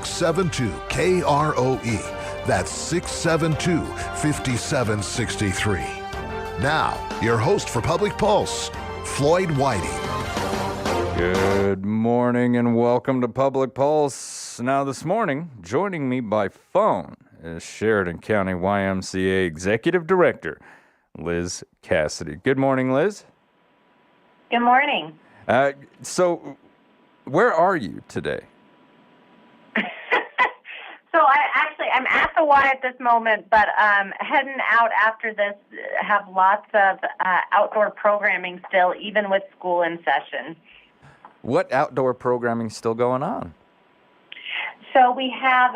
672-KROE. That's 672-5763. Now, your host for Public Pulse, Floyd Whiting. Good morning and welcome to Public Pulse. Now this morning, joining me by phone is Sheridan County YMCA Executive Director, Liz Cassidy. Good morning, Liz. Good morning. So, where are you today? I'm at the Y at this moment, but heading out after this. Have lots of outdoor programming still, even with school in session. What outdoor programming still going on? So we have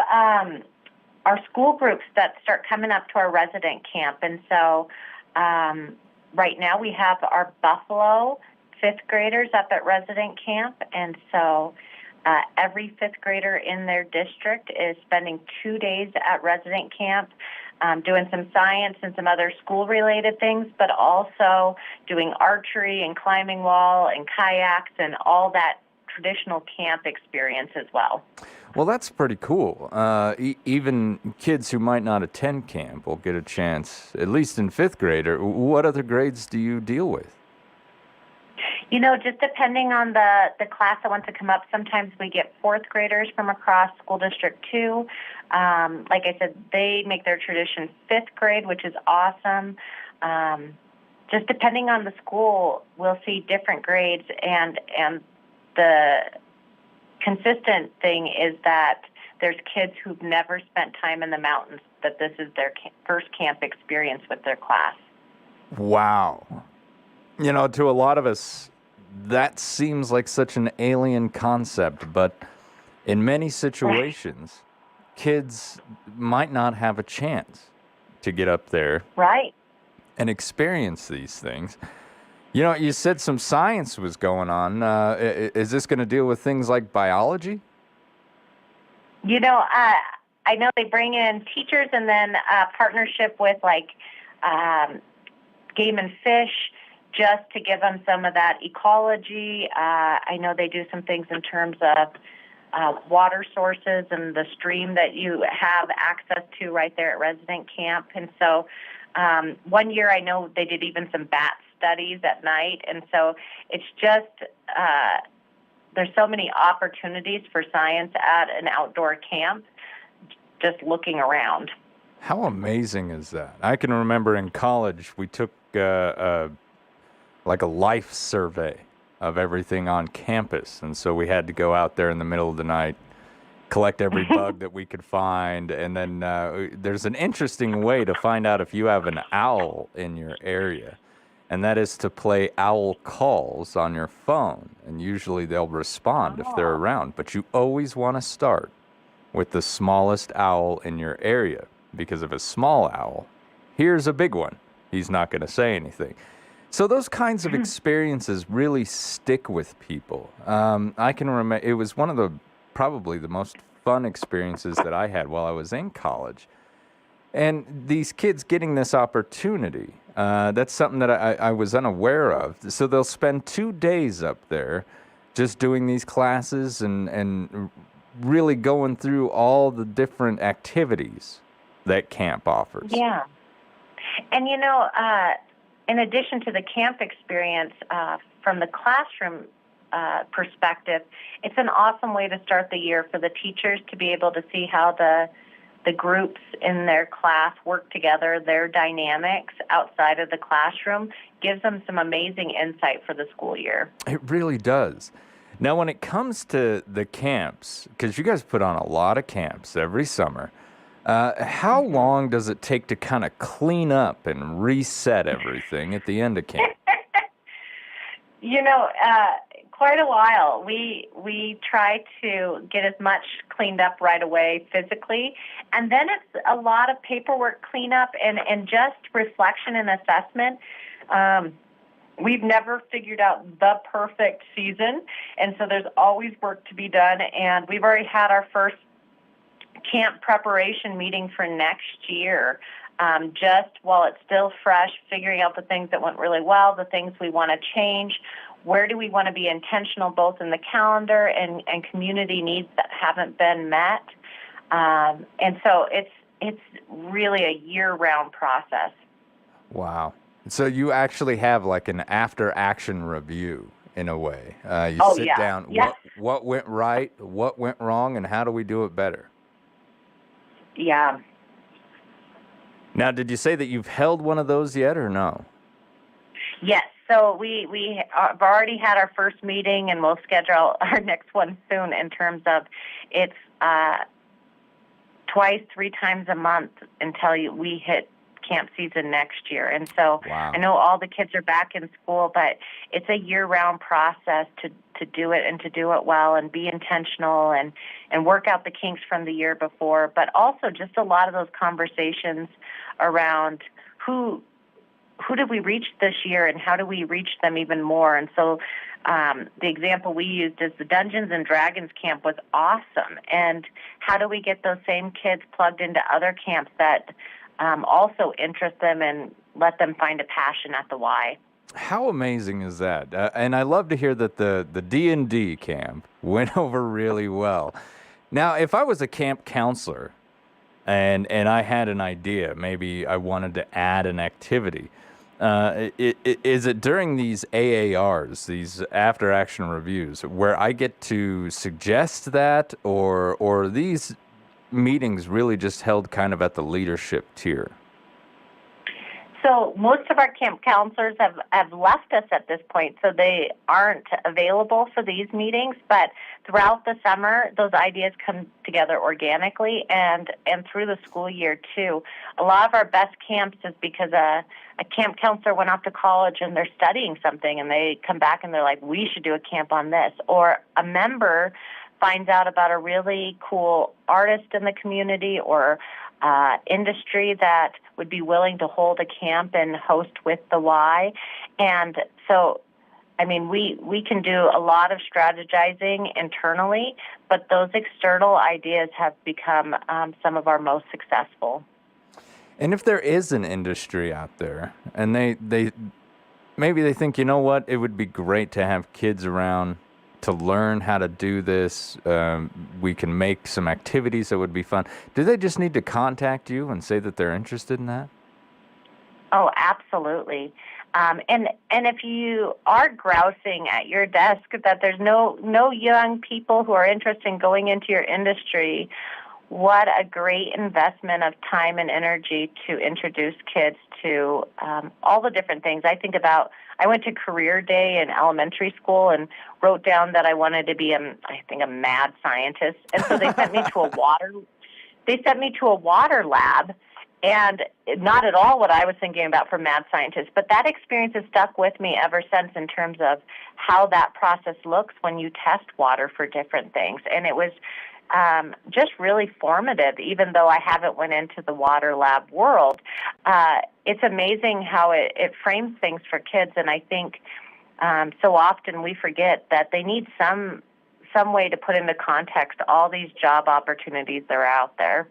our school groups that start coming up to our resident camp, and so right now we have our Buffalo fifth graders up at resident camp, and so every fifth grader in their district is spending 2 days at resident camp, doing some science and some other school-related things, but also doing archery and climbing wall and kayaks and all that traditional camp experience as well. Well, that's pretty cool. Even kids who might not attend camp will get a chance, at least in fifth grade. Or what other grades do you deal with? You know, just depending on the class that wants to come up, sometimes we get fourth graders from across School District 2. Like I said, they make their tradition fifth grade, which is awesome. Just depending on the school, we'll see different grades, and the consistent thing is that there's kids who've never spent time in the mountains, that this is their first camp experience with their class. Wow. You know, to a lot of us, that seems like such an alien concept, but in many situations, kids might not have a chance to get up there and experience these things. You know, you said some science was going on. Is this going to deal with things like biology? You know, I know they bring in teachers and then partnership with Game and Fish, just to give them some of that ecology. I know they do some things in terms of water sources and the stream that you have access to right there at resident camp. And so one year I know they did even some bat studies at night. And so it's just, there's so many opportunities for science at an outdoor camp, just looking around. How amazing is that? I can remember in college we took like a life survey of everything on campus. And so we had to go out there in the middle of the night, collect every bug that we could find. And then there's an interesting way to find out if you have an owl in your area. And that is to play owl calls on your phone. And usually they'll respond if they're around. But you always want to start with the smallest owl in your area. Because if a small owl hears a big one, he's not going to say anything. So those kinds of experiences really stick with people. I can remember, it was one of probably the most fun experiences that I had while I was in college. And these kids getting this opportunity, that's something that I was unaware of. So they'll spend 2 days up there just doing these classes and really going through all the different activities that camp offers. Yeah. And, you know, in addition to the camp experience, from the classroom perspective, it's an awesome way to start the year for the teachers to be able to see how the groups in their class work together, their dynamics outside of the classroom, gives them some amazing insight for the school year. It really does. Now, when it comes to the camps, because you guys put on a lot of camps every summer, how long does it take to kind of clean up and reset everything at the end of camp? You know, quite a while. We try to get as much cleaned up right away physically, and then it's a lot of paperwork cleanup and just reflection and assessment. We've never figured out the perfect season, and so there's always work to be done, and we've already had our first camp preparation meeting for next year, just while it's still fresh, figuring out the things that went really well, the things we want to change, where do we want to be intentional both in the calendar and community needs that haven't been met. And so it's really a year-round process. Wow. So you actually have like an after-action review in a way. You Oh, sit yeah. down, Yes. what went right, what went wrong, and how do we do it better? Yeah. Now, did you say that you've held one of those yet or no? Yes. So we have already had our first meeting, and we'll schedule our next one soon. In terms of, it's twice, 3 times a month until we hit camp season next year. And so Wow. I know all the kids are back in school, but it's a year-round process to do it and to do it well and be intentional and work out the kinks from the year before, but also just a lot of those conversations around who did we reach this year and how do we reach them even more. And so the example we used is the Dungeons and Dragons camp was awesome. And how do we get those same kids plugged into other camps that also interest them and let them find a passion at the Y? How amazing is that? And I love to hear that the D&D camp went over really well. Now, if I was a camp counselor and I had an idea, maybe I wanted to add an activity, is it during these AARs, these after action reviews, where I get to suggest that, or are these meetings really just held kind of at the leadership tier? So most of our camp counselors have left us at this point, so they aren't available for these meetings. But throughout the summer, those ideas come together organically, and through the school year too. A lot of our best camps is because a camp counselor went off to college and they're studying something, and they come back and they're like, we should do a camp on this. Or a member finds out about a really cool artist in the community or industry that would be willing to hold a camp and host with the Y. And so, I mean, we can do a lot of strategizing internally, but those external ideas have become some of our most successful. And if there is an industry out there and they maybe they think, you know what, it would be great to have kids around to learn how to do this. We can make some activities that would be fun. Do they just need to contact you and say that they're interested in that? Oh, absolutely. And if you are grousing at your desk that there's no young people who are interested in going into your industry, what a great investment of time and energy to introduce kids to all the different things. I went to career day in elementary school and wrote down that I wanted to be a mad scientist. And so they sent me to a water lab, and not at all what I was thinking about for mad scientists. But that experience has stuck with me ever since in terms of how that process looks when you test water for different things. And it was just really formative, even though I haven't went into the water lab world. It's amazing how it frames things for kids, and I think so often we forget that they need some way to put into context all these job opportunities that are out there.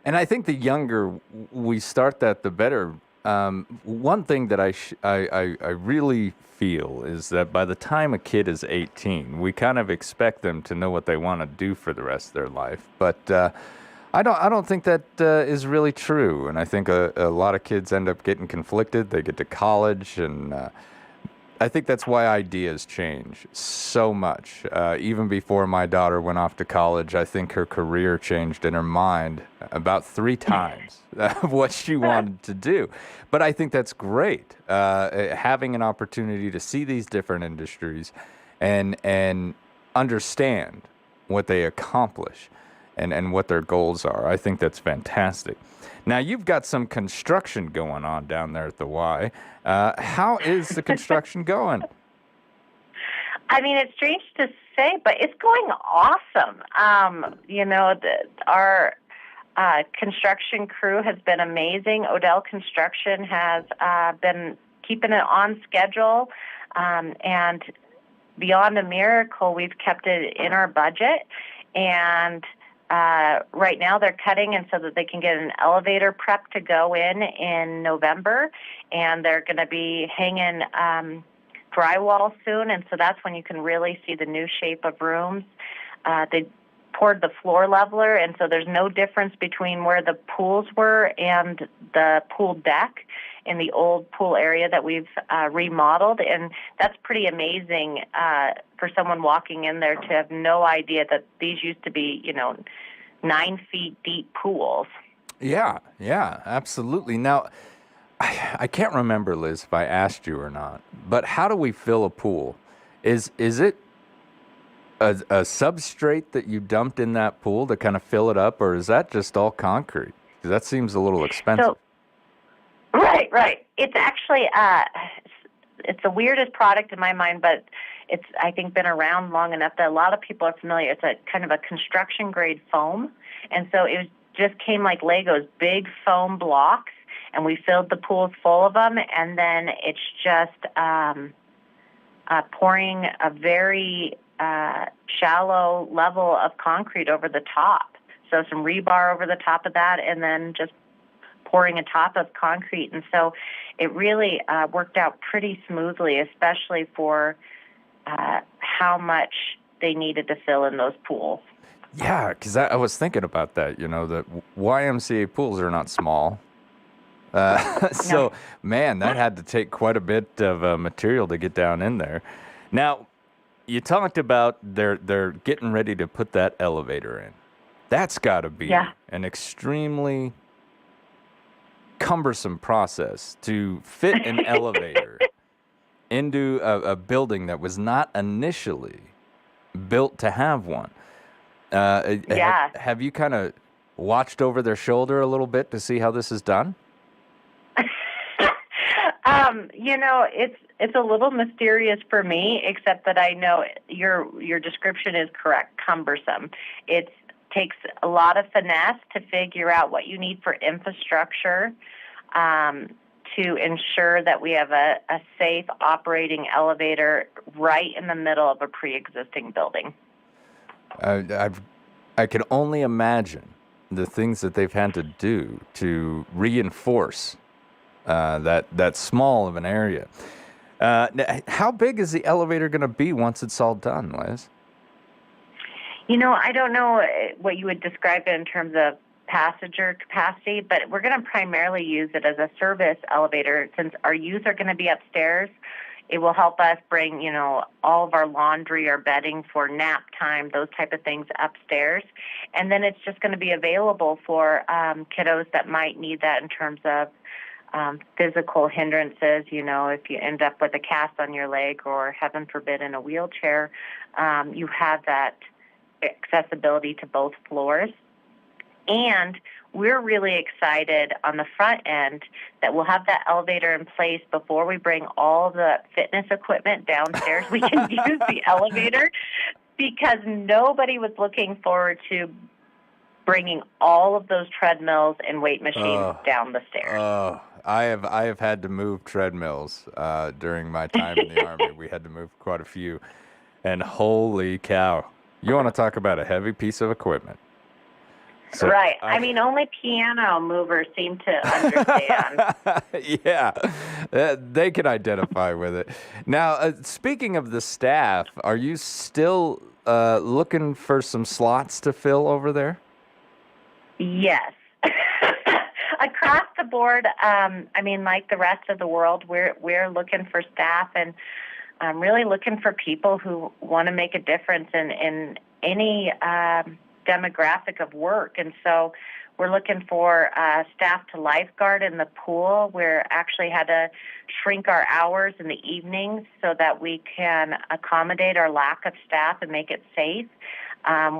And I think the younger we start that, the better. One thing that I really feel is that by the time a kid is 18, we kind of expect them to know what they want to do for the rest of their life. But I don't think that is really true. And I think a lot of kids end up getting conflicted. They get to college, and I think that's why ideas change so much. Even before my daughter went off to college, I think her career changed in her mind about 3 times of what she wanted to do. But I think that's great, having an opportunity to see these different industries and understand what they accomplish and what their goals are. I think that's fantastic. Now, you've got some construction going on down there at the Y. How is the construction going? I mean, it's strange to say, but it's going awesome. Our construction crew has been amazing. Odell Construction has been keeping it on schedule, and beyond a miracle, we've kept it in our budget. And right now they're cutting, and so that they can get an elevator prep to go in November, and they're going to be hanging drywall soon, and so that's when you can really see the new shape of rooms. poured the floor leveler, and so there's no difference between where the pools were and the pool deck in the old pool area that we've remodeled, and that's pretty amazing for someone walking in there to have no idea that these used to be, 9 feet deep pools. Yeah, absolutely. Now, I can't remember, Liz, if I asked you or not, but how do we fill a pool? Is it a substrate that you dumped in that pool to kind of fill it up, or is that just all concrete? 'Cause that seems a little expensive. So, right. It's actually it's the weirdest product in my mind, but it's, I think, been around long enough that a lot of people are familiar. It's a kind of a construction grade foam, and so it just came like Legos, big foam blocks, and we filled the pools full of them, and then it's just pouring a very shallow level of concrete over the top. So some rebar over the top of that, and then just pouring a top of concrete. And so it really worked out pretty smoothly, especially for how much they needed to fill in those pools. Yeah, because I was thinking about that. The YMCA pools are not small. So, man, that had to take quite a bit of material to get down in there. Now, you talked about they're getting ready to put that elevator in. That's got to be an extremely cumbersome process to fit an elevator into a building that was not initially built to have one. Have you kind of watched over their shoulder a little bit to see how this is done? It's a little mysterious for me, except that I know your description is correct, cumbersome. It takes a lot of finesse to figure out what you need for infrastructure to ensure that we have a safe operating elevator right in the middle of a pre-existing building. I can only imagine the things that they've had to do to reinforce that small of an area. How big is the elevator going to be once it's all done, Liz? I don't know what you would describe it in terms of passenger capacity, but we're going to primarily use it as a service elevator. Since our youth are going to be upstairs, it will help us bring, all of our laundry or bedding for nap time, those type of things upstairs. And then it's just going to be available for kiddos that might need that in terms of physical hindrances. If you end up with a cast on your leg or, heaven forbid, in a wheelchair, you have that accessibility to both floors. And we're really excited on the front end that we'll have that elevator in place before we bring all the fitness equipment downstairs. We can use the elevator because nobody was looking forward to bringing all of those treadmills and weight machines down the stairs. I have had to move treadmills during my time in the Army. We had to move quite a few. And holy cow, you want to talk about a heavy piece of equipment. So, right. Only piano movers seem to understand. Yeah, they can identify with it. Now, speaking of the staff, are you still looking for some slots to fill over there? Yes. Across the board, like the rest of the world, we're looking for staff and really looking for people who want to make a difference in any demographic of work. And so we're looking for staff to lifeguard in the pool. We're actually had to shrink our hours in the evenings so that we can accommodate our lack of staff and make it safe.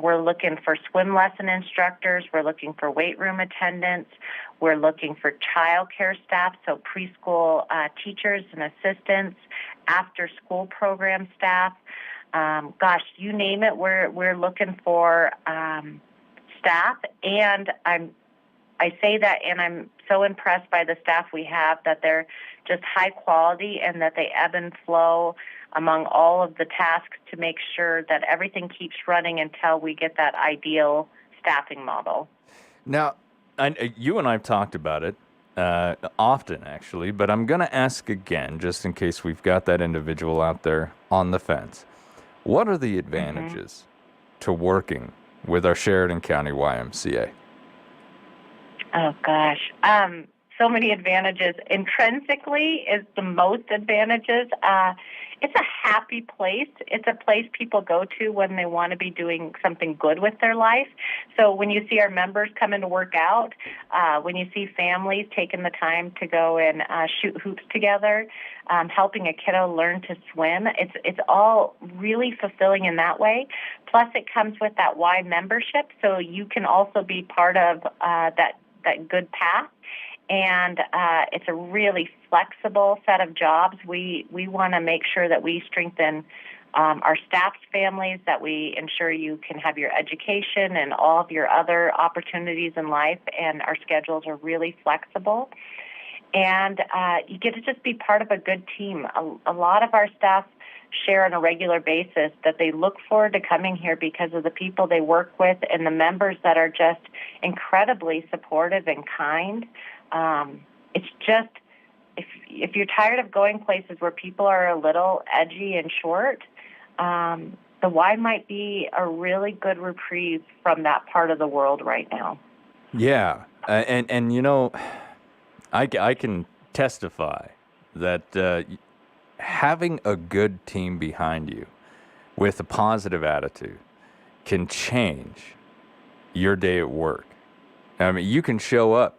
We're looking for swim lesson instructors. We're looking for weight room attendants. We're looking for child care staff, so preschool teachers and assistants, after-school program staff. You name it, we're looking for staff. And I say that, and I'm so impressed by the staff we have that they're just high quality and that they ebb and flow among all of the tasks to make sure that everything keeps running until we get that ideal staffing model. Now, you and I have talked about it often, actually, but I'm going to ask again, just in case we've got that individual out there on the fence. What are the advantages to working with our Sheridan County YMCA? Oh, gosh. So many advantages. Intrinsically is the most advantages. It's a happy place. It's a place people go to when they want to be doing something good with their life. So when you see our members come in to work out, when you see families taking the time to go and shoot hoops together, helping a kiddo learn to swim, it's all really fulfilling in that way. Plus, it comes with that Y membership, so you can also be part of that good path. And it's a really flexible set of jobs. We want to make sure that we strengthen our staff's families, that we ensure you can have your education and all of your other opportunities in life, and our schedules are really flexible. And you get to just be part of a good team. A lot of our staff share on a regular basis that they look forward to coming here because of the people they work with and the members that are just incredibly supportive and kind. It's just, if you're tired of going places where people are a little edgy and short, the Y might be a really good reprieve from that part of the world right now. Yeah, and you know, I can testify that having a good team behind you with a positive attitude can change your day at work. I mean, you can show up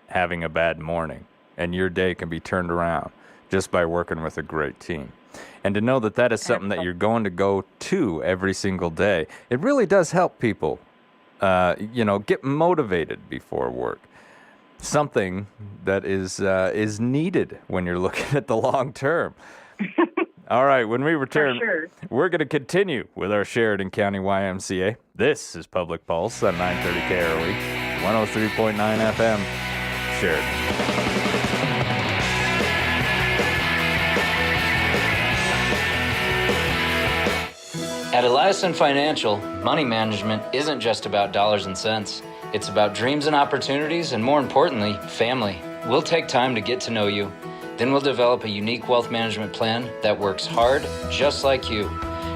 having a bad morning, and your day can be turned around just by working with a great team. And to know that that is something that you're going to go to every single day, it really does help people, get motivated before work. Something that is needed when you're looking at the long term. All right, when we return, we're going to continue with our Sheridan County YMCA. This is Public Pulse on 930 KROE, 103.9 FM. Sheridan. At Eliason Financial, money management isn't just about dollars and cents. It's about dreams and opportunities, and more importantly, family. We'll take time to get to know you. Then we'll develop a unique wealth management plan that works hard, just like you.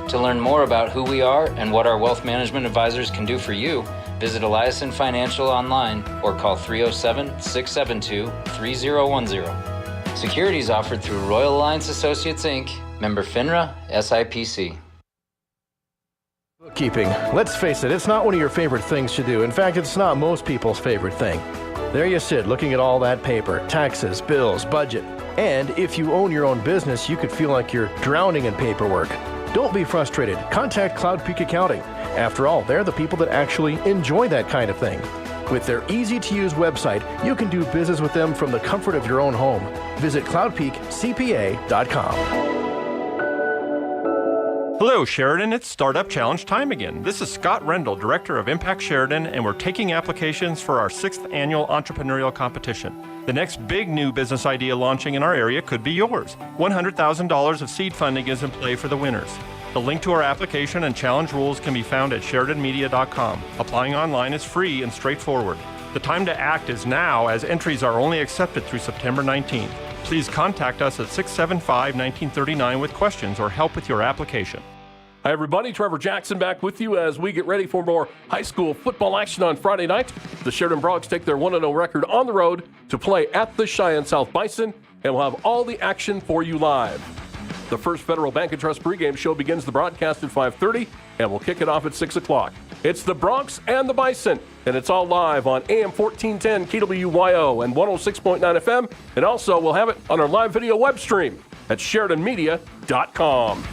To learn more about who we are and what our wealth management advisors can do for you, visit Eliason Financial online or call 307-672-3010. Securities offered through Royal Alliance Associates, Inc., member FINRA, SIPC. Bookkeeping. Let's face it, it's not one of your favorite things to do. In fact, it's not most people's favorite thing. There you sit, looking at all that paper, taxes, bills, budget. And if you own your own business, you could feel like you're drowning in paperwork. Don't be frustrated. Contact Cloud Peak Accounting. After all, they're the people that actually enjoy that kind of thing. With their easy-to-use website, you can do business with them from the comfort of your own home. Visit cloudpeakcpa.com. Hello, Sheridan. It's Startup Challenge time again. This is Scott Rendell, Director of Impact Sheridan, and we're taking applications for our 6th annual entrepreneurial competition. The next big new business idea launching in our area could be yours. $100,000 of seed funding is in play for the winners. The link to our application and challenge rules can be found at SheridanMedia.com. Applying online is free and straightforward. The time to act is now, as entries are only accepted through September 19th. Please contact us at 675-1939 with questions or help with your application. Hi, everybody. Trevor Jackson back with you as we get ready for more high school football action on Friday night. The Sheridan Broncs take their 1-0 record on the road to play at the Cheyenne South Bison, and we'll have all the action for you live. The First Federal Bank and Trust pregame show begins the broadcast at 5:30, and we'll kick it off at 6 o'clock. It's the Broncs and the Bison, and it's all live on AM 1410 KWYO and 106.9 FM, and also we'll have it on our live video web stream at SheridanMedia.com.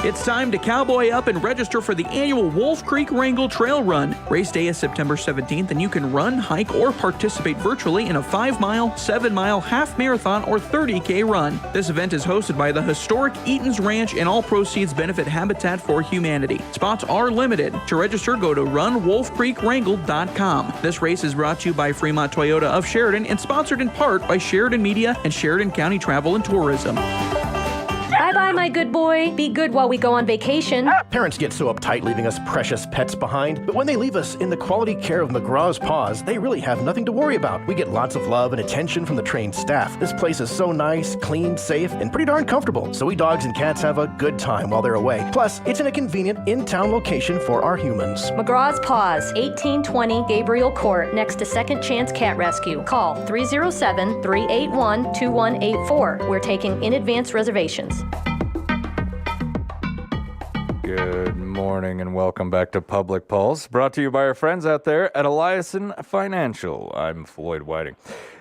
It's time to cowboy up and register for the annual Wolf Creek Wrangell Trail Run. Race day is September 17th, and you can run, hike, or participate virtually in a 5-mile, 7-mile, half marathon, or 30K run. This event is hosted by the historic Eaton's Ranch, and all proceeds benefit Habitat for Humanity. Spots are limited. To register, go to runwolfcreekwrangell.com. This race is brought to you by Fremont Toyota of Sheridan and sponsored in part by Sheridan Media and Sheridan County Travel and Tourism. Bye-bye. Bye, my good boy. Be good while we go on vacation. Parents get so uptight leaving us precious pets behind, but when they leave us in the quality care of McGraw's Paws, they really have nothing to worry about. We get lots of love and attention from the trained staff. This place is so nice, clean, safe, and pretty darn comfortable, so we dogs and cats have a good time while they're away. Plus, it's in a convenient in-town location for our humans. McGraw's Paws, 1820 Gabriel Court, next to Second Chance Cat Rescue. Call 307-381-2184. We're taking in-advance reservations. Good morning and welcome back to Public Pulse, brought to you by our friends out there at Eliason Financial. I'm Floyd Whiting.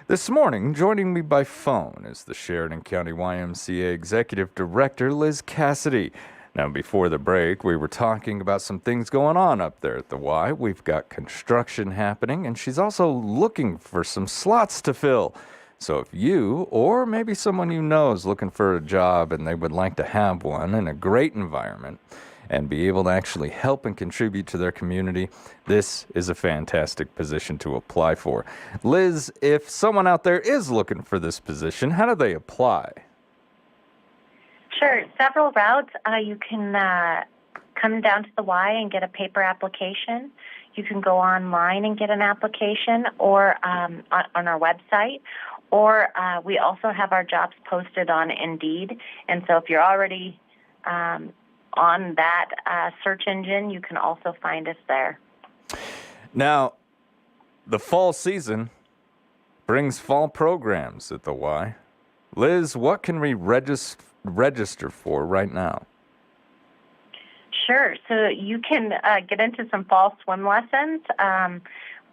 This morning, joining me by phone is the Sheridan County YMCA Executive Director, Liz Cassidy. Now, before the break, we were talking about some things going on up there at the Y. We've got construction happening, and she's also looking for some slots to fill. So if you, or maybe someone you know, is looking for a job and they would like to have one in a great environment and be able to actually help and contribute to their community, this is a fantastic position to apply for. Liz, if someone out there is looking for this position, how do they apply? Sure. Several routes. You can come down to the Y and get a paper application. You can go online and get an application or on our website. Or we also have our jobs posted on Indeed. And so if you're already on that search engine, you can also find us there. Now, the fall season brings fall programs at the Y. Liz, what can we register for right now? Sure. So you can get into some fall swim lessons.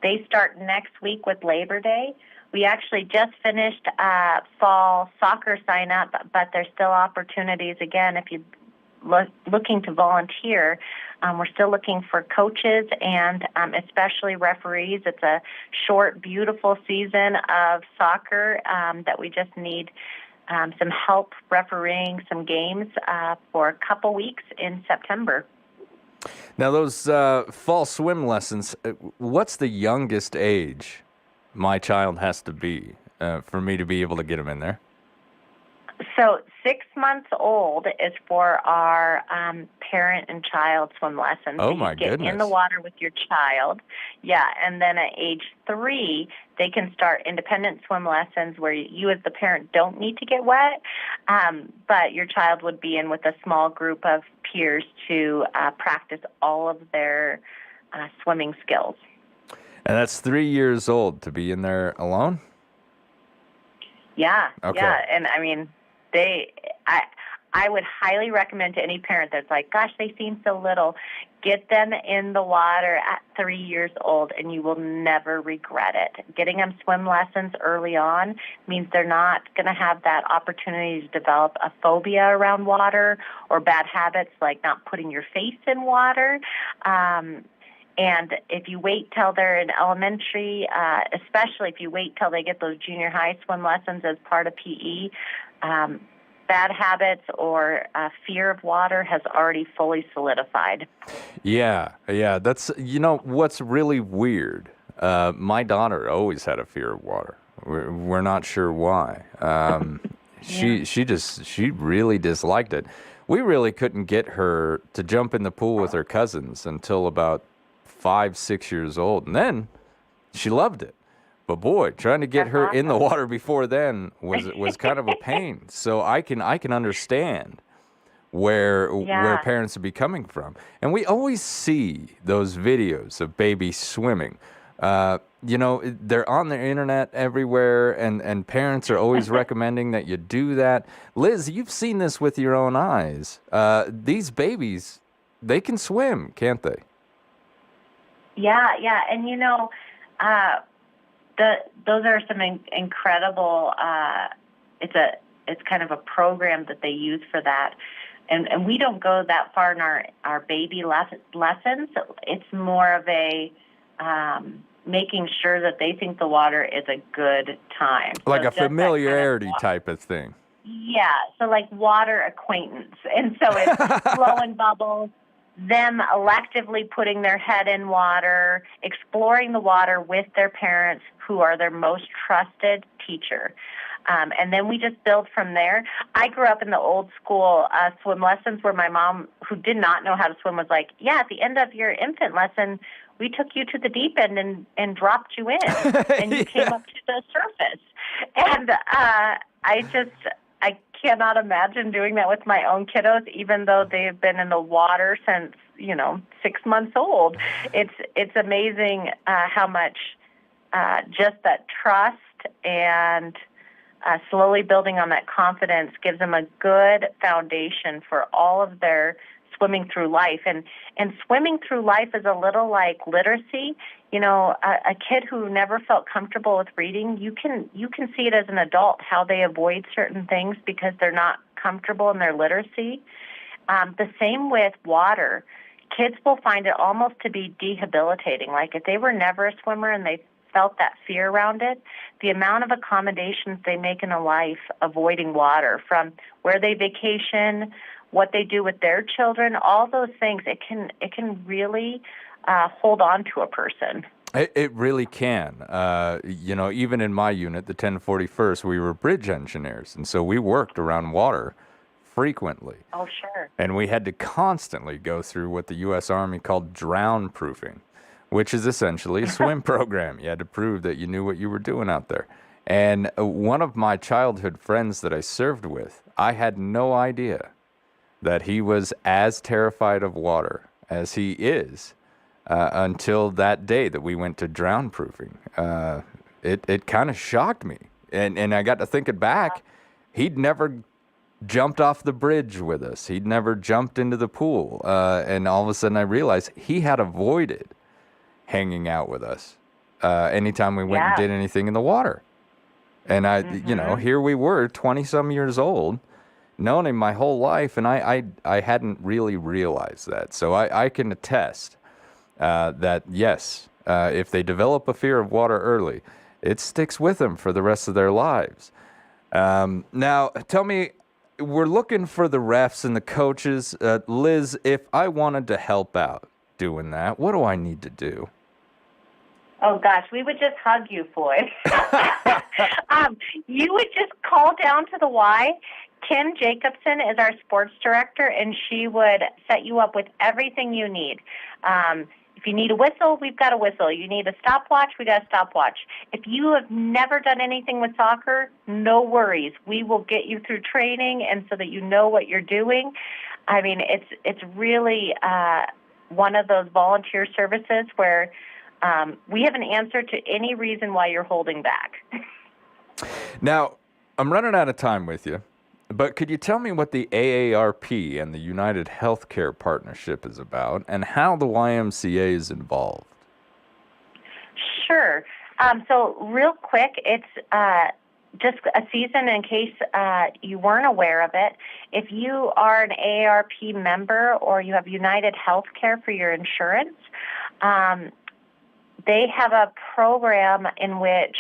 They start next week with Labor Day. We actually just finished fall soccer sign-up, but there's still opportunities. Again, if you're looking to volunteer, we're still looking for coaches and especially referees. It's a short, beautiful season of soccer that we just need some help refereeing some games for a couple weeks in September. Now, those fall swim lessons, what's the youngest age my child has to be for me to be able to get them in there? So 6 months old is for our parent and child swim lessons. Oh, so my you get goodness. in the water with your child. Yeah, and then at age 3, they can start independent swim lessons where you as the parent don't need to get wet, but your child would be in with a small group of peers to practice all of their swimming skills. And that's 3 years old to be in there alone? Yeah, Okay. yeah, and I mean, I would highly recommend to any parent that's like, gosh, they seem so little, get them in the water at 3 years old, and you will never regret it. Getting them swim lessons early on means they're not going to have that opportunity to develop a phobia around water or bad habits like not putting your face in water. And if you wait till they're in elementary, especially if you wait till they get those junior high swim lessons as part of PE, bad habits or fear of water has already fully solidified. Yeah. That's, what's really weird. My daughter always had a fear of water. We're not sure why. She really disliked it. We really couldn't get her to jump in the pool with her cousins until about 5-6 years old, and then she loved it. But boy, trying to get her in the water before then was kind of a pain. So I can understand where parents would be coming from. And we always see those videos of babies swimming. They're on the internet everywhere, and parents are always recommending that you do that. Liz, you've seen this with your own eyes. These babies, they can swim, can't they? Yeah, and those are some incredible. It's kind of a program that they use for that, and we don't go that far in our baby lessons. It's more of a making sure that they think the water is a good time, like so a familiarity type of thing. Yeah, so like water acquaintance, and so it's blowing bubbles. Them electively putting their head in water, exploring the water with their parents, who are their most trusted teacher. And then we just build from there. I grew up in the old school swim lessons where my mom, who did not know how to swim, was like, yeah, at the end of your infant lesson, we took you to the deep end and dropped you in, and you came up to the surface. And I cannot imagine doing that with my own kiddos, even though they've been in the water since, 6 months old. It's amazing how much just that trust and slowly building on that confidence gives them a good foundation for all of their swimming through life. And swimming through life is a little like literacy. A kid who never felt comfortable with reading, you can see it as an adult, how they avoid certain things because they're not comfortable in their literacy. The same with water. Kids will find it almost to be debilitating. Like if they were never a swimmer and they felt that fear around it, the amount of accommodations they make in a life avoiding water, from where they vacation, what they do with their children, all those things, it can really hold on to a person. It really can. Even in my unit, the 1041st, we were bridge engineers, and so we worked around water frequently. Oh, sure. And we had to constantly go through what the U.S. Army called drown proofing, which is essentially a swim program. You had to prove that you knew what you were doing out there. And one of my childhood friends that I served with, I had no idea that he was as terrified of water as he is until that day that we went to drown proofing. It kind of shocked me. And I got to thinking back, he'd never jumped off the bridge with us. He'd never jumped into the pool. And all of a sudden I realized he had avoided hanging out with us anytime we went and did anything in the water. And here we were, 20-some years old, known him my whole life, and I hadn't really realized that. So I can attest that, yes, if they develop a fear of water early, it sticks with them for the rest of their lives. Now, tell me, we're looking for the refs and the coaches. Liz, if I wanted to help out doing that, what do I need to do? Oh, gosh, we would just hug you, Floyd. You would just call down to the Y. Kim Jacobson is our sports director, and she would set you up with everything you need. If you need a whistle, we've got a whistle. You need a stopwatch, we got a stopwatch. If you have never done anything with soccer, no worries. We will get you through training and so that you know what you're doing. I mean, it's really one of those volunteer services where we have an answer to any reason why you're holding back. Now, I'm running out of time with you, but could you tell me what the AARP and the United Healthcare Partnership is about and how the YMCA is involved? Sure. So real quick, it's just a season in case you weren't aware of it. If you are an AARP member or you have United Healthcare for your insurance, they have a program in which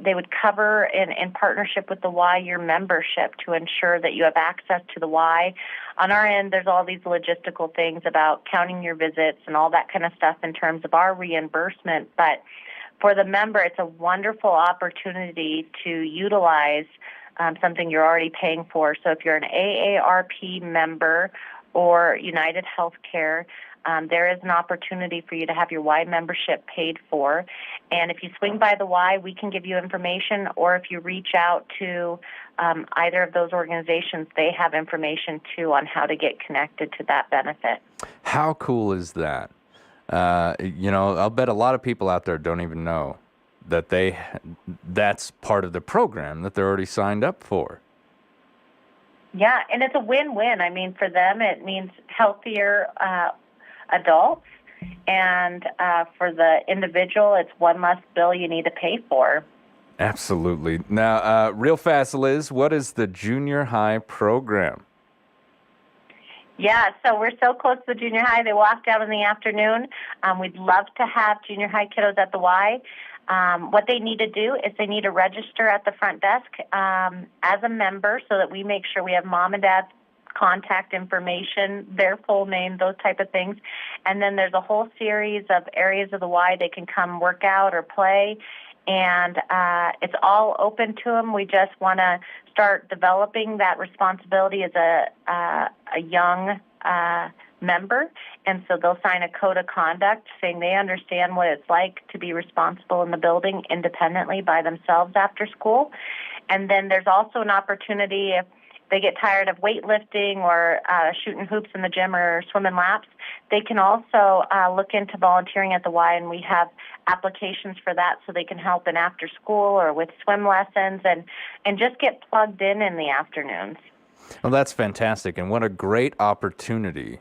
they would cover in partnership with the Y your membership to ensure that you have access to the Y. On our end, there's all these logistical things about counting your visits and all that kind of stuff in terms of our reimbursement. But for the member, it's a wonderful opportunity to utilize something you're already paying for. So if you're an AARP member or United Healthcare, there is an opportunity for you to have your Y membership paid for. And if you swing by the Y, we can give you information, or if you reach out to either of those organizations, they have information too on how to get connected to that benefit. How cool is that? I'll bet a lot of people out there don't even know that that's part of the program that they're already signed up for. Yeah, and it's a win-win. I mean, for them, it means healthier adults, and for the individual, it's one less bill you need to pay for. Absolutely. Now, real fast, Liz, what is the junior high program? Yeah, so we're so close to the junior high. They walk down in the afternoon. We'd love to have junior high kiddos at the Y. What they need to do is they need to register at the front desk as a member so that we make sure we have mom and dad's contact information, their full name, those type of things. And then there's a whole series of areas of the Y they can come work out or play. and it's all open to them. We just want to start developing that responsibility as a young member, and so they'll sign a code of conduct saying they understand what it's like to be responsible in the building independently by themselves after school. And then there's also an opportunity if they get tired of weightlifting or shooting hoops in the gym or swimming laps, they can also look into volunteering at the Y, and we have applications for that so they can help in after school or with swim lessons and just get plugged in the afternoons. Well, that's fantastic, and what a great opportunity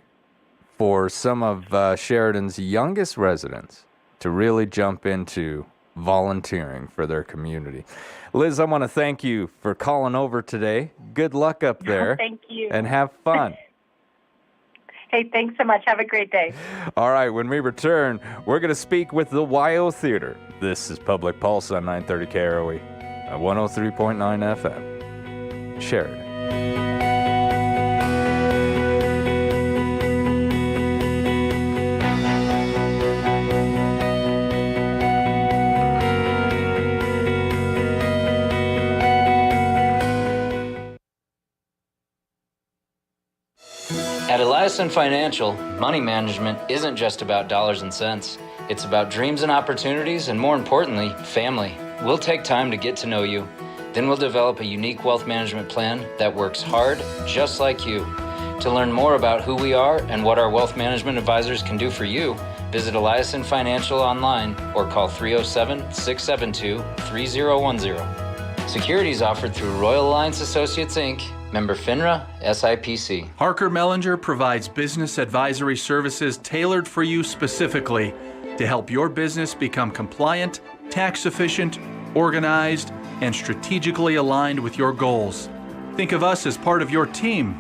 for some of Sheridan's youngest residents to really jump into volunteering for their community. Liz, I want to thank you for calling over today. Good luck up there. Thank you. And have fun. Hey, thanks so much. Have a great day. All right, when we return, we're going to speak with the YO Theater. This is Public Pulse on 930 KROE at 103.9 FM. Sheridan. At Eliason Financial, money management isn't just about dollars and cents. It's about dreams and opportunities, and more importantly, family. We'll take time to get to know you. Then we'll develop a unique wealth management plan that works hard, just like you. To learn more about who we are and what our wealth management advisors can do for you, visit Eliason Financial online or call 307-672-3010. Securities offered through Royal Alliance Associates, Inc., member FINRA, SIPC. Harker Mellinger provides business advisory services tailored for you specifically to help your business become compliant, tax efficient, organized, and strategically aligned with your goals. Think of us as part of your team.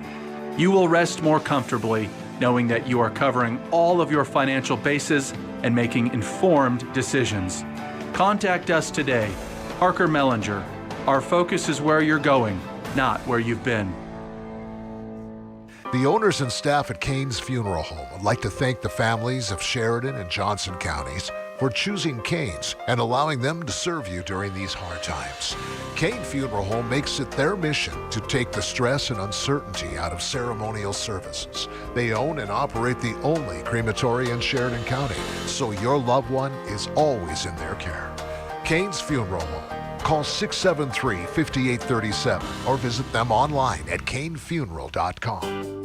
You will rest more comfortably knowing that you are covering all of your financial bases and making informed decisions. Contact us today. Harker Mellinger. Our focus is where you're going, not where you've been. The owners and staff at Kane's Funeral Home would like to thank the families of Sheridan and Johnson counties for choosing Kane's and allowing them to serve you during these hard times. Kane Funeral Home makes it their mission to take the stress and uncertainty out of ceremonial services. They own and operate the only crematory in Sheridan County, so your loved one is always in their care. Kane's Funeral Home. Call 673-5837 or visit them online at kanefuneral.com.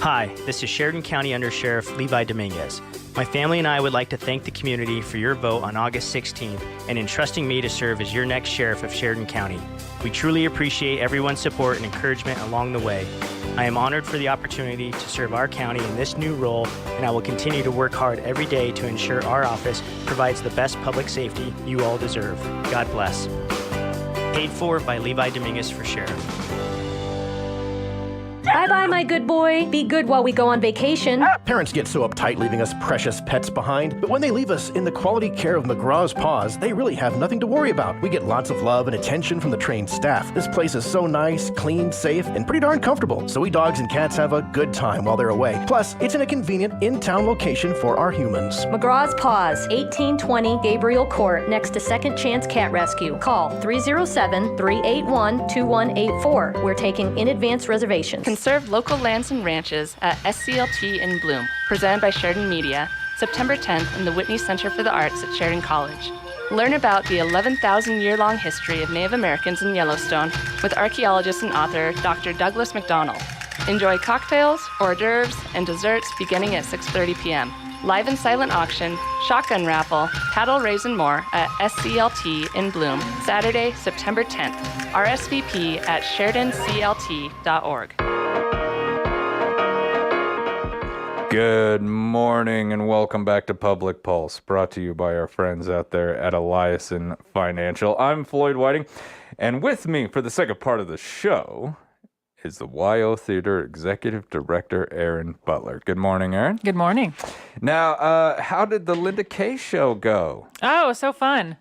Hi, this is Sheridan County Under Sheriff Levi Dominguez. My family and I would like to thank the community for your vote on August 16th and in trusting me to serve as your next sheriff of Sheridan County. We truly appreciate everyone's support and encouragement along the way. I am honored for the opportunity to serve our county in this new role, and I will continue to work hard every day to ensure our office provides the best public safety you all deserve. God bless. Paid for by Levi Dominguez for Sheriff. Bye-bye, my good boy. Be good while we go on vacation. Parents get so uptight leaving us precious pets behind, but when they leave us in the quality care of McGraw's Paws, they really have nothing to worry about. We get lots of love and attention from the trained staff. This place is so nice, clean, safe, and pretty darn comfortable, so we dogs and cats have a good time while they're away. Plus, it's in a convenient in-town location for our humans. McGraw's Paws, 1820 Gabriel Court, next to Second Chance Cat Rescue. Call 307-381-2184. We're taking in-advance reservations. Conserve local lands and ranches at SCLT in Bloom, presented by Sheridan Media, September 10th in the Whitney Center for the Arts at Sheridan College. Learn about the 11,000-year-long history of Native Americans in Yellowstone with archaeologist and author Dr. Douglas McDonald. Enjoy cocktails, hors d'oeuvres, and desserts beginning at 6:30 p.m. Live and silent auction, shotgun raffle, paddle raise and more at SCLT in Bloom, Saturday, September 10th. RSVP at SheridanCLT.org. Good morning and welcome back to Public Pulse, brought to you by our friends out there at Eliason Financial. I'm Floyd Whiting, and with me for the second part of the show is the YO Theater Executive Director, Erin Butler. Good morning, Erin. Good morning. Now, how did the Linda Kay show go? Oh, so fun.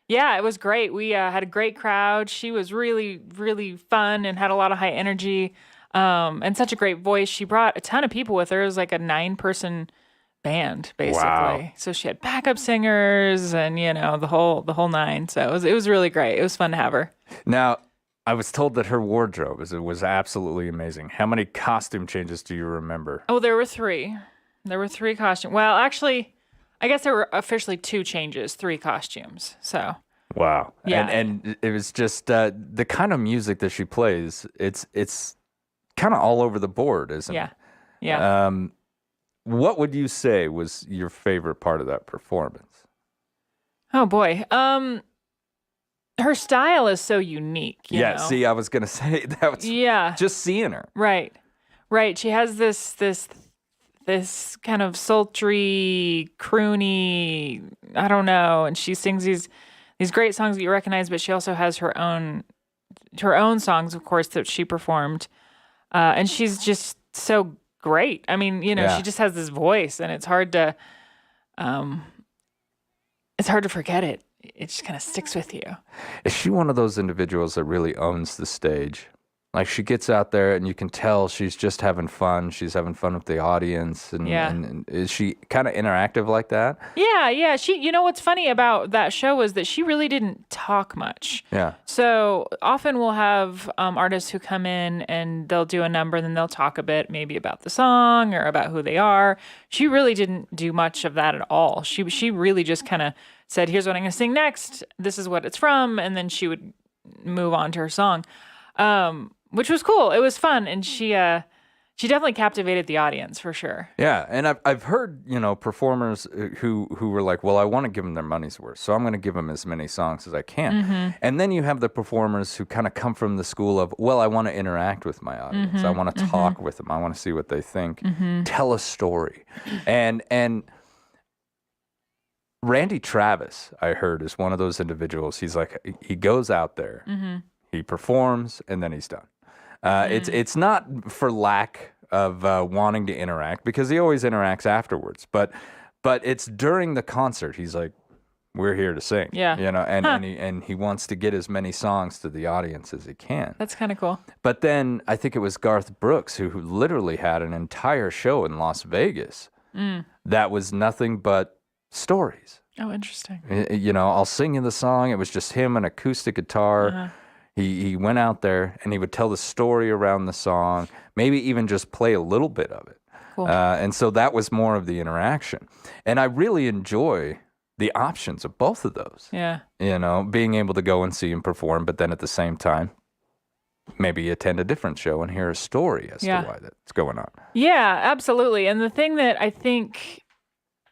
Yeah, it was great. We had a great crowd. She was really, really fun and had a lot of high energy and such a great voice. She brought a ton of people with her. It was like a 9-person band basically. Wow. So she had backup singers and the whole nine. So it was really great. It was fun to have her. Now, I was told that her wardrobe was absolutely amazing. How many costume changes do you remember? Oh, there were 3. There were 3 costumes. Well, actually, I guess there were officially 2 changes, 3 costumes. So Wow. Yeah. And it was just the kind of music that she plays, it's kind of all over the board, isn't yeah, it? yeah. What would you say was your favorite part of that performance? Oh boy. Her style is so unique. You know? See, I was going to say that was just seeing her. Right. Right. She has this kind of sultry, croony, I don't know, and she sings these great songs that you recognize, but she also has her own songs, of course, that she performed. And she's just so great. I mean, she just has this voice, and it's hard to forget it. It just kind of sticks with you. Is she one of those individuals that really owns the stage? Like, she gets out there and you can tell she's just having fun. She's having fun with the audience. And is she kind of interactive like that? Yeah. She, what's funny about that show was that she really didn't talk much. Yeah. So often we'll have artists who come in and they'll do a number and then they'll talk a bit maybe about the song or about who they are. She really didn't do much of that at all. She really just kind of said, here's what I'm going to sing next. This is what it's from. And then she would move on to her song. Which was cool. It was fun, and she definitely captivated the audience for sure. Yeah, and I've heard performers who were like, well, I want to give them their money's worth, so I'm going to give them as many songs as I can. Mm-hmm. And then you have the performers who kind of come from the school of, well, I want to interact with my audience. I want to talk with them. I want to see what they think. Tell a story, and Randy Travis, I heard, is one of those individuals. He's like, he goes out there, he performs, and then he's done. It's not for lack of wanting to interact, because he always interacts afterwards. But it's during the concert. He's like, we're here to sing. Yeah. And he wants to get as many songs to the audience as he can. That's kind of cool. But then I think it was Garth Brooks who literally had an entire show in Las Vegas that was nothing but stories. Oh, interesting. I'll sing you the song. It was just him and acoustic guitar. Uh-huh. He went out there and he would tell the story around the song, maybe even just play a little bit of it. Cool. And so that was more of the interaction. And I really enjoy the options of both of those. Yeah. Being able to go and see him perform, but then at the same time, maybe attend a different show and hear a story as to why that's going on. Yeah, absolutely. And the thing that I think,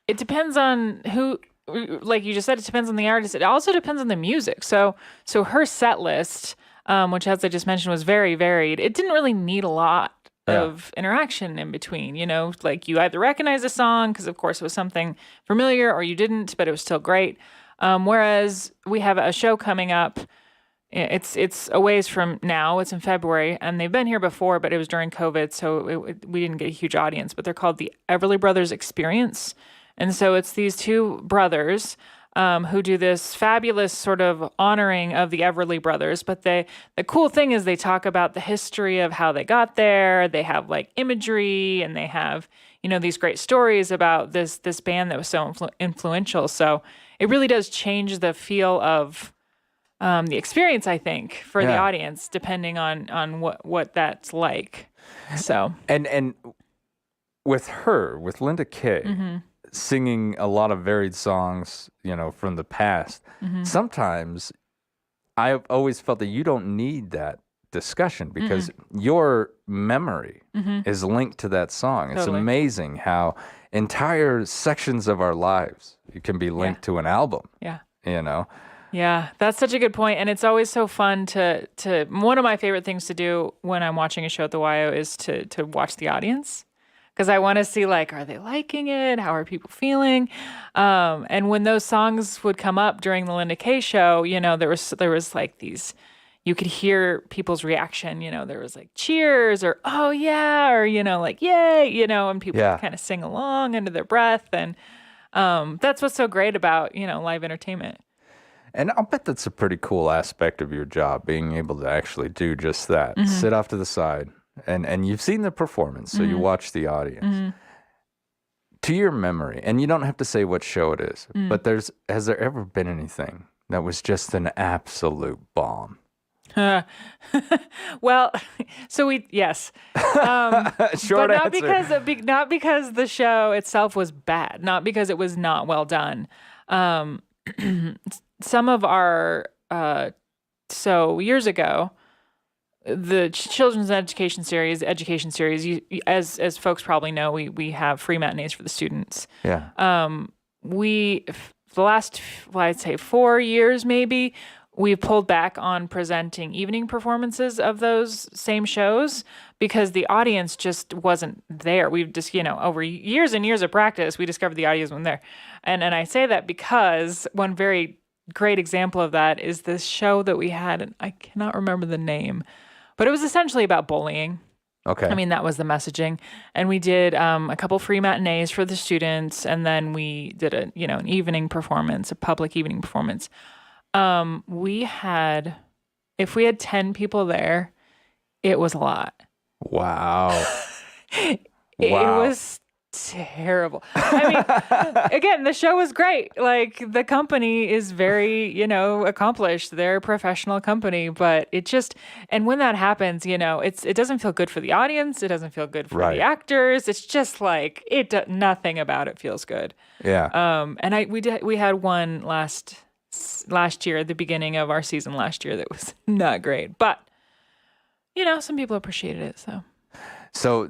it depends on who, like you just said, it depends on the artist. It also depends on the music. So her set list, which, as I just mentioned, was very varied. It didn't really need a lot of interaction in between. Like, you either recognize a song because, of course, it was something familiar, or you didn't, but it was still great. Whereas we have a show coming up. It's a ways from now. It's in February, and they've been here before, but it was during COVID, so we didn't get a huge audience. But they're called the Everly Brothers Experience. And so it's these 2 brothers who do this fabulous sort of honoring of the Everly Brothers. But the cool thing is they talk about the history of how they got there. They have like imagery, and they have, these great stories about this band that was so influential. So it really does change the feel of the experience, I think, for the audience, depending on what that's like. So and with Linda Kay, singing a lot of varied songs, from the past, sometimes I've always felt that you don't need that discussion, because your memory is linked to that song. It's Totally. amazing how entire sections of our lives can be linked to an album. Yeah. Yeah, that's such a good point. And it's always so fun to one of my favorite things to do when I'm watching a show at the YO is to watch the audience. Because I want to see, like, are they liking it? How are people feeling? And when those songs would come up during the Linda Kay show, there was like these, you could hear people's reaction. There was like cheers, or oh yeah, or like yay, and people kind of sing along under their breath, and that's what's so great about live entertainment. And I'll bet that's a pretty cool aspect of your job, being able to actually do just that. Sit off to the side. And you've seen the performance, so you watch the audience. To your memory, and you don't have to say what show it is, but has there ever been anything that was just an absolute bomb? Well, so yes, Short but not answer. not because the show itself was bad, not because it was not well done. Some of our so years ago, the children's education series, as folks probably know, we have free matinees for the students. Yeah. The last, I'd say 4 years maybe, we've pulled back on presenting evening performances of those same shows because the audience just wasn't there. We've just, over years and years of practice, we discovered the audience wasn't there. And I say that because one very great example of that is this show that we had, and I cannot remember the name, but it was essentially about bullying. Okay. I mean, that was the messaging. And we did a couple free matinees for the students, and then we did an evening performance, a public evening performance. If we had 10 people there, it was a lot. Wow. It was terrible. I mean, again, the show was great. Like, the company is very, accomplished. They're a professional company, but and when that happens, it doesn't feel good for the audience. It doesn't feel good for the actors. It's just like, nothing about it feels good. Yeah. And we had one last year, at the beginning of our season last year, that was not great, but some people appreciated it. So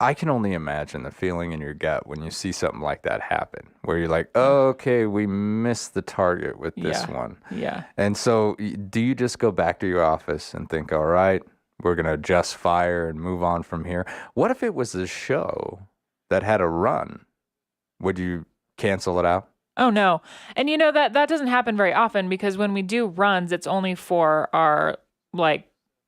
I can only imagine the feeling in your gut when you see something like that happen, where you're like, oh, okay, we missed the target with this one. Yeah. And so do you just go back to your office and think, all right, we're going to adjust fire and move on from here? What if it was a show that had a run? Would you cancel it out? Oh, no. And that doesn't happen very often, because when we do runs, it's only for our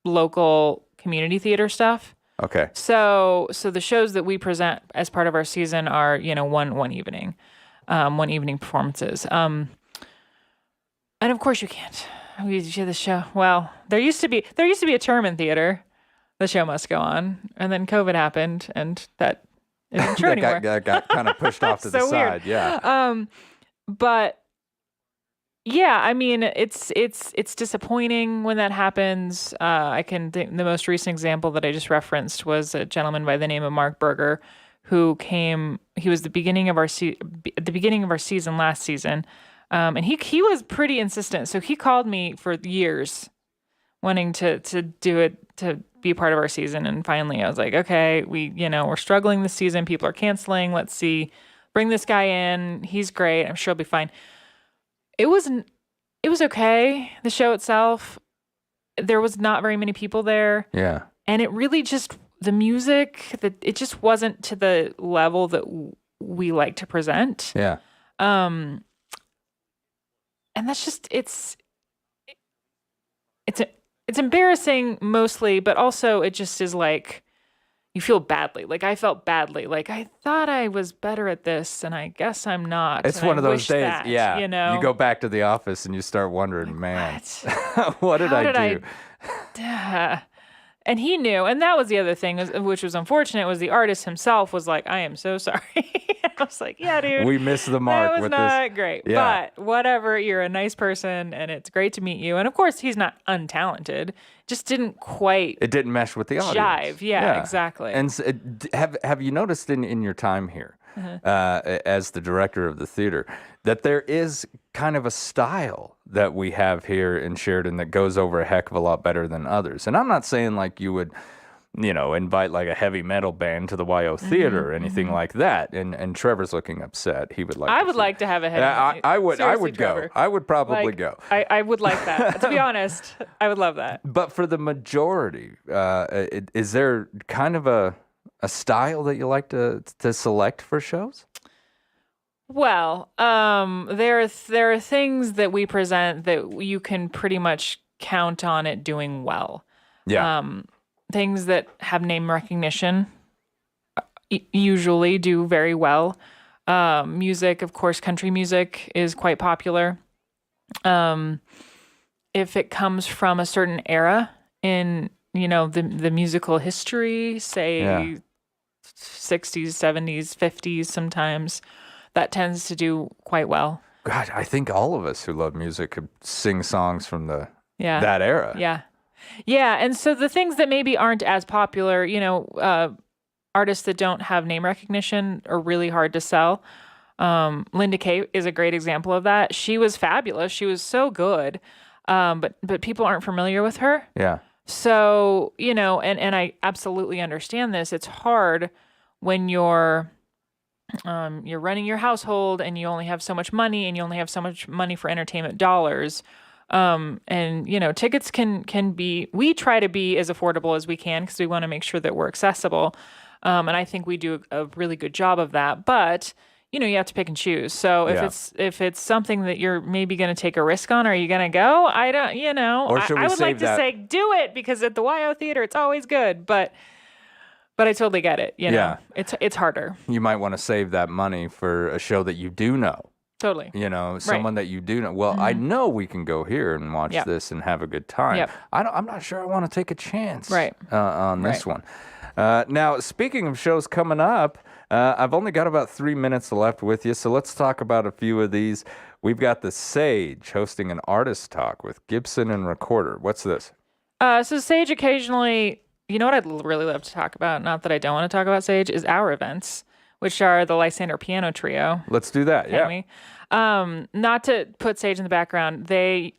local community theater stuff. Okay. So the shows that we present as part of our season are, one evening performances. And of course you can't. We do the show. Well, there used to be a term in theater. The show must go on, and then COVID happened, and that isn't true anymore. got kind of pushed off to the side. Weird. Yeah. But yeah, I mean, it's disappointing when that happens. I can think the most recent example that I just referenced was a gentleman by the name of Mark Berger, who came. He was at the beginning of our season last season, and he was pretty insistent. So he called me for years, wanting to do it, to be part of our season. And finally, I was like, okay, we're struggling this season. People are canceling. Let's see, bring this guy in. He's great. I'm sure he'll be fine. It was okay. The show itself, there was not very many people there. Yeah. And it really the music, it just wasn't to the level that we like to present. Yeah. And that's just, it's embarrassing mostly, but also it just is like, you feel badly. Like, I felt badly. Like, I thought I was better at this, and I guess I'm not. It's and one I of those wish days. that, Yeah. You go back to the office and you start wondering, man, what? what did How I do? And he knew. And that was the other thing, which was unfortunate, was the artist himself was like, I am so sorry. I was like, yeah, dude. We missed the mark that was with not this. great. Yeah. But whatever, you're a nice person, and it's great to meet you. And of course, he's not untalented. Just didn't quite. It didn't mesh with the audience. Jive. Yeah, exactly. And have you noticed in your time here, as the director of the theater, that there is kind of a style that we have here in Sheridan that goes over a heck of a lot better than others? And I'm not saying like you would, invite like a heavy metal band to the YO Theater or anything like that. And Trevor's looking upset. He would like. I would like to have a heavy. I would Seriously, go. Trevor. I would probably go. I would like that. To be honest, I would love that. But for the majority, is there kind of a style that you like to select for shows? Well, there are things that we present that you can pretty much count on it doing well. Yeah. Things that have name recognition usually do very well. Music, of course, country music is quite popular. If it comes from a certain era in, the musical history, say 60s, 70s, 50s sometimes. That tends to do quite well. God, I think all of us who love music could sing songs from Yeah. that era. Yeah. Yeah. And so the things that maybe aren't as popular, artists that don't have name recognition are really hard to sell. Linda Kay is a great example of that. She was fabulous. She was so good. But people aren't familiar with her. Yeah. So, and I absolutely understand this. It's hard when you're running your household and you only have so much money and you only have so much money for entertainment dollars. Tickets can be, we try to be as affordable as we can because we want to make sure that we're accessible. And I think we do a really good job of that, but you have to pick and choose. So if it's something that you're maybe going to take a risk on, are you going to go? I don't, Or should we I would like save to say do it because at the YO Theater, it's always good, but I totally get it. Yeah. It's harder. You might want to save that money for a show that you do know. Totally. Someone that you do know. Well, I know we can go here and watch this and have a good time. Yep. I'm not sure I want to take a chance on this Right. one. Now, speaking of shows coming up, I've only got about 3 minutes left with you, so let's talk about a few of these. We've got the Sage hosting an artist talk with Gibson and Recorder. What's this? So Sage occasionally, what I'd really love to talk about, not that I don't want to talk about Sage, is our events, which are the Lysander Piano Trio. Let's do that, Can we? Not to put Sage in the background, they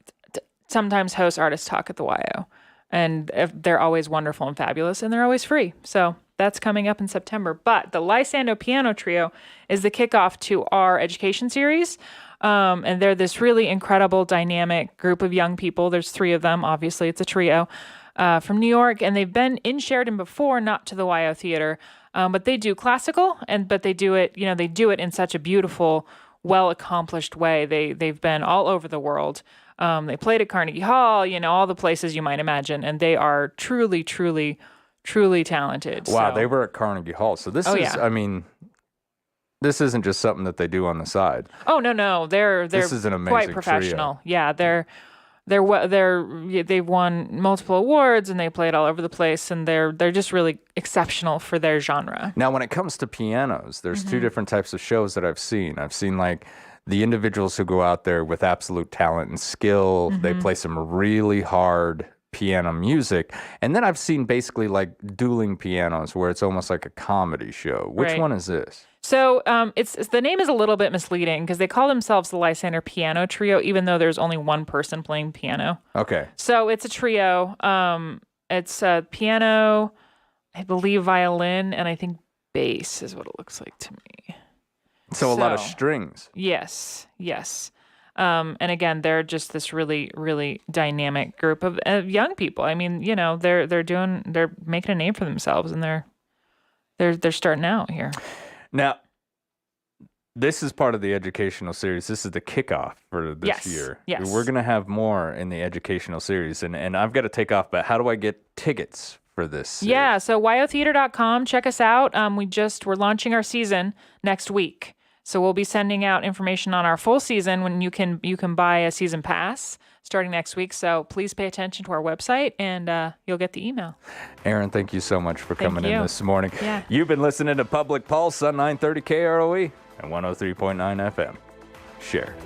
sometimes host artist talk at the YO, and they're always wonderful and fabulous, and they're always free. So that's coming up in September. But the Lysander Piano Trio is the kickoff to our education series. And they're this really incredible, dynamic group of young people. There's 3 of them. Obviously, it's a trio from New York. And they've been in Sheridan before, not to the YO Theater. But they do classical, but they do it, they do it in such a beautiful, well-accomplished way. They've been all over the world. They played at Carnegie Hall, all the places you might imagine. And they are truly, truly, truly talented. Wow, So- they were at Carnegie Hall. So this Oh, is, yeah. This isn't just something that they do on the side. Oh, no. They're This is an amazing quite trio. professional. Yeah, they've won multiple awards and they played all over the place, and they're just really exceptional for their genre. Now, when it comes to pianos, there's Mm-hmm. 2 different types of shows that I've seen. I've seen the individuals who go out there with absolute talent and skill. They Mm-hmm. play some really hard piano music. And then I've seen basically dueling pianos where it's almost like a comedy show. Which Right. one is this? So it's the name is a little bit misleading because they call themselves the Lysander Piano Trio, even though there's only one person playing piano. Okay. So it's a trio. It's a piano, I believe violin, and I think bass is what it looks like to me. So a lot of So- strings. Yes. And again, they're just this really, really dynamic group of young people. I mean, they're making a name for themselves, and they're starting out here. Now, this is part of the educational series. This is the kickoff for this Yes, year. yes. We're going to have more in the educational series. And I've got to take off, but how do I get tickets for this series? Yeah, so yotheater.com. Check us out. We're launching our season next week. So we'll be sending out information on our full season when you can buy a season pass starting next week. So please pay attention to our website and you'll get the email. Aaron, thank you so much for coming in you. this morning. Yeah. You've been listening to Public Pulse on 930 KROE and 103.9 FM. Share.